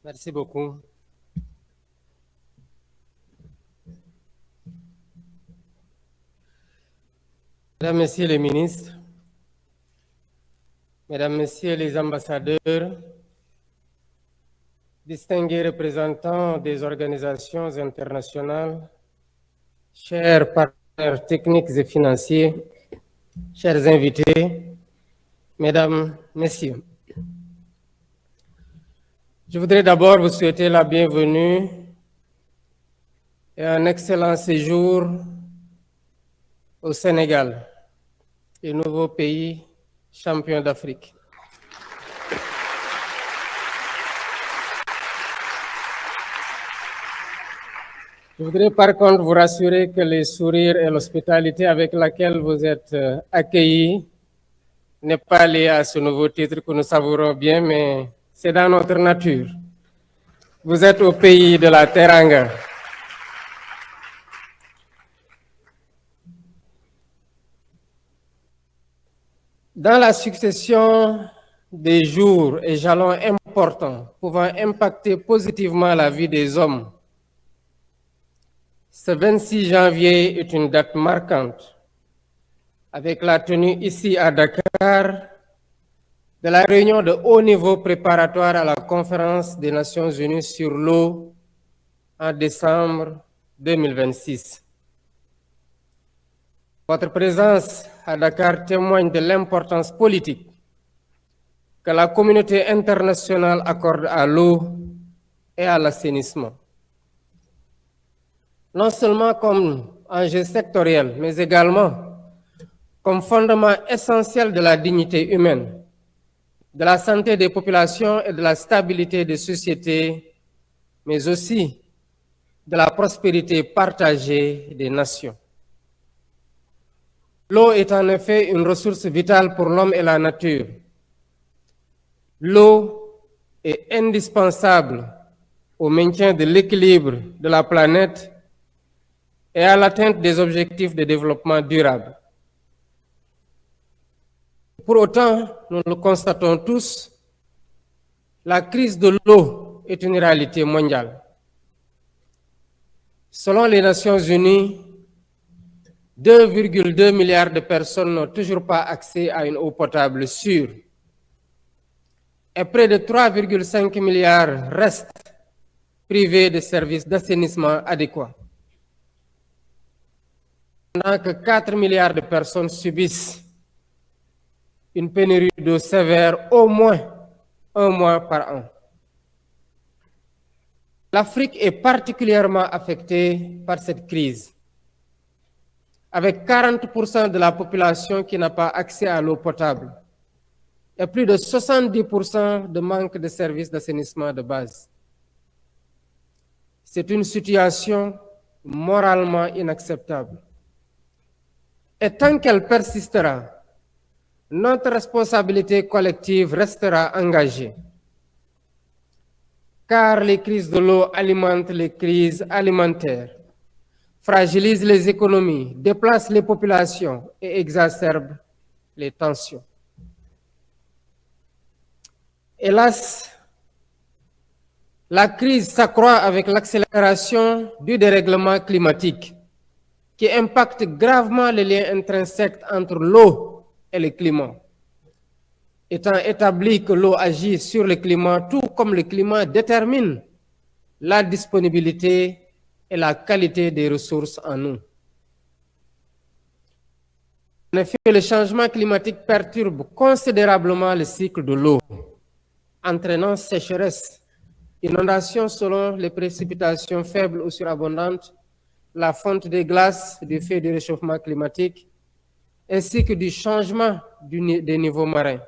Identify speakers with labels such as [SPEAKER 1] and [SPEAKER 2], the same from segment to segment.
[SPEAKER 1] Merci beaucoup. Mesdames, Messieurs les ministres, Mesdames, Messieurs les ambassadeurs, distingués représentants des organisations internationales, chers partenaires techniques et financiers, chers invités, Mesdames, Messieurs, je voudrais d'abord vous souhaiter la bienvenue et un excellent séjour au Sénégal, le nouveau pays champion d'Afrique. Je voudrais par contre vous rassurer que les sourires et l'hospitalité avec laquelle vous êtes accueillis n'est pas lié à ce nouveau titre que nous savourons bien, mais c'est dans notre nature. Vous êtes au pays de la Teranga. Dans la succession des jours et jalons importants pouvant impacter positivement la vie des hommes, ce 26 janvier est une date marquante, avec la tenue ici à Dakar de la réunion de haut niveau préparatoire à la conférence des Nations Unies sur l'eau en décembre 2026. Votre présence à Dakar témoigne de l'importance politique que la communauté internationale accorde à l'eau et à l'assainissement. Non seulement comme enjeu sectoriel, mais également comme fondement essentiel de la dignité humaine, de la santé des populations et de la stabilité des sociétés, mais aussi de la prospérité partagée des nations. L'eau est en effet une ressource vitale pour l'homme et la nature. L'eau est indispensable au maintien de l'équilibre de la planète et à l'atteinte des objectifs de développement durable. Pour autant, nous le constatons tous, la crise de l'eau est une réalité mondiale. Selon les Nations Unies, 2,2 milliards de personnes n'ont toujours pas accès à une eau potable sûre et près de 3,5 milliards restent privés de services d'assainissement adéquats. Pendant que 4 milliards de personnes subissent une pénurie d'eau sévère au moins un mois par an. L'Afrique est particulièrement affectée par cette crise, avec 40% de la population qui n'a pas accès à l'eau potable et plus de 70% de manque de services d'assainissement de base. C'est une situation moralement inacceptable. Et tant qu'elle persistera, notre responsabilité collective restera engagée, car les crises de l'eau alimentent les crises alimentaires, fragilisent les économies, déplacent les populations et exacerbent les tensions. Hélas, la crise s'accroît avec l'accélération du dérèglement climatique qui impacte gravement les liens intrinsèques entre l'eau et le climat. Étant établi que l'eau agit sur le climat, tout comme le climat détermine la disponibilité et la qualité des ressources en eau. En effet, le changement climatique perturbe considérablement le cycle de l'eau, entraînant sécheresse, inondations selon les précipitations faibles ou surabondantes, la fonte des glaces du fait du réchauffement climatique, ainsi que du changement des niveaux marins.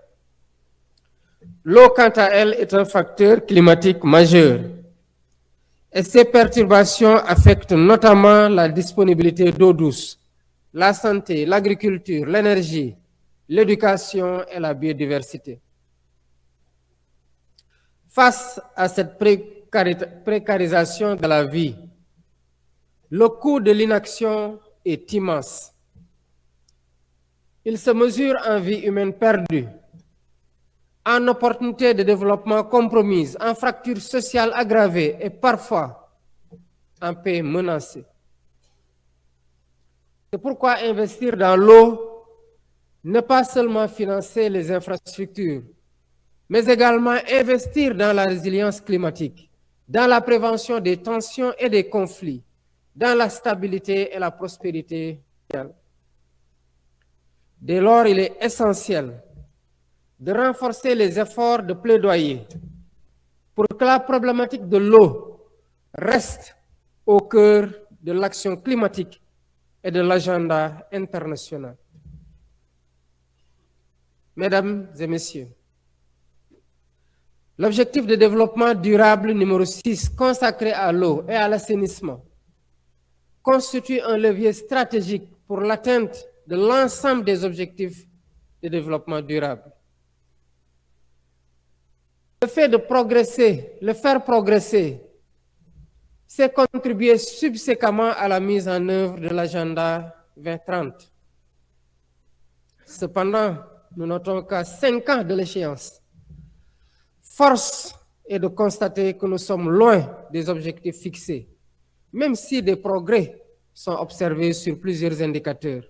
[SPEAKER 1] L'eau, quant à elle, est un facteur climatique majeur et ces perturbations affectent notamment la disponibilité d'eau douce, la santé, l'agriculture, l'énergie, l'éducation et la biodiversité. Face à cette précarisation de la vie, le coût de l'inaction est immense. Il se mesure en vies humaines perdues, en opportunités de développement compromises, en fractures sociales aggravées et parfois en paix menacée. C'est pourquoi investir dans l'eau, ne pas seulement financer les infrastructures, mais également investir dans la résilience climatique, dans la prévention des tensions et des conflits, dans la stabilité et la prospérité mondiale. Dès lors, il est essentiel de renforcer les efforts de plaidoyer pour que la problématique de l'eau reste au cœur de l'action climatique et de l'agenda international. Mesdames et messieurs, l'objectif de développement durable numéro 6 consacré à l'eau et à l'assainissement constitue un levier stratégique pour l'atteinte de l'ensemble des objectifs de développement durable. Le fait de progresser, le faire progresser, c'est contribuer subséquemment à la mise en œuvre de l'agenda 2030. Cependant, nous notons qu'à 5 ans de l'échéance, force est de constater que nous sommes loin des objectifs fixés, même si des progrès sont observés sur plusieurs indicateurs,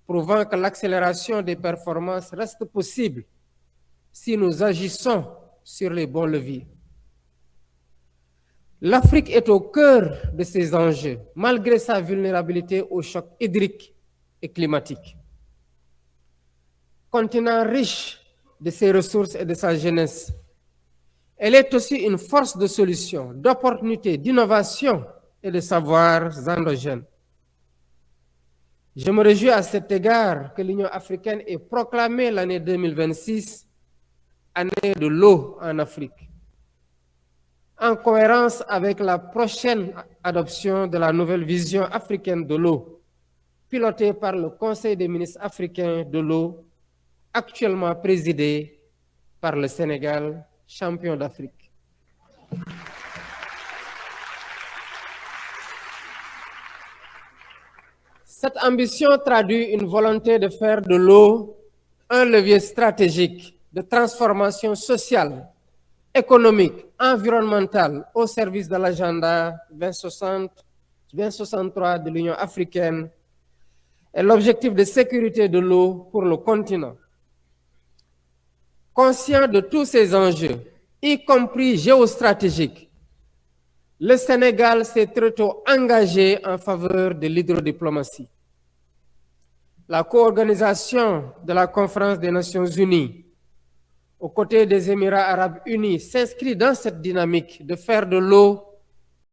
[SPEAKER 1] prouvant que l'accélération des performances reste possible si nous agissons sur les bons leviers. L'Afrique est au cœur de ces enjeux, malgré sa vulnérabilité aux chocs hydriques et climatiques. Continent riche de ses ressources et de sa jeunesse, elle est aussi une force de solution, d'opportunité, d'innovation et de savoirs endogènes. Je me réjouis à cet égard que l'Union africaine ait proclamé l'année 2026 année de l'eau en Afrique, en cohérence avec la prochaine adoption de la nouvelle vision africaine de l'eau, pilotée par le Conseil des ministres africains de l'eau, actuellement présidé par le Sénégal, champion d'Afrique. Cette ambition traduit une volonté de faire de l'eau un levier stratégique de transformation sociale, économique, environnementale au service de l'agenda 2063 de l'Union africaine et l'objectif de sécurité de l'eau pour le continent. Conscient de tous ces enjeux, y compris géostratégiques, le Sénégal s'est très tôt engagé en faveur de l'hydrodiplomatie. La co-organisation de la Conférence des Nations Unies aux côtés des Émirats arabes unis s'inscrit dans cette dynamique de faire de l'eau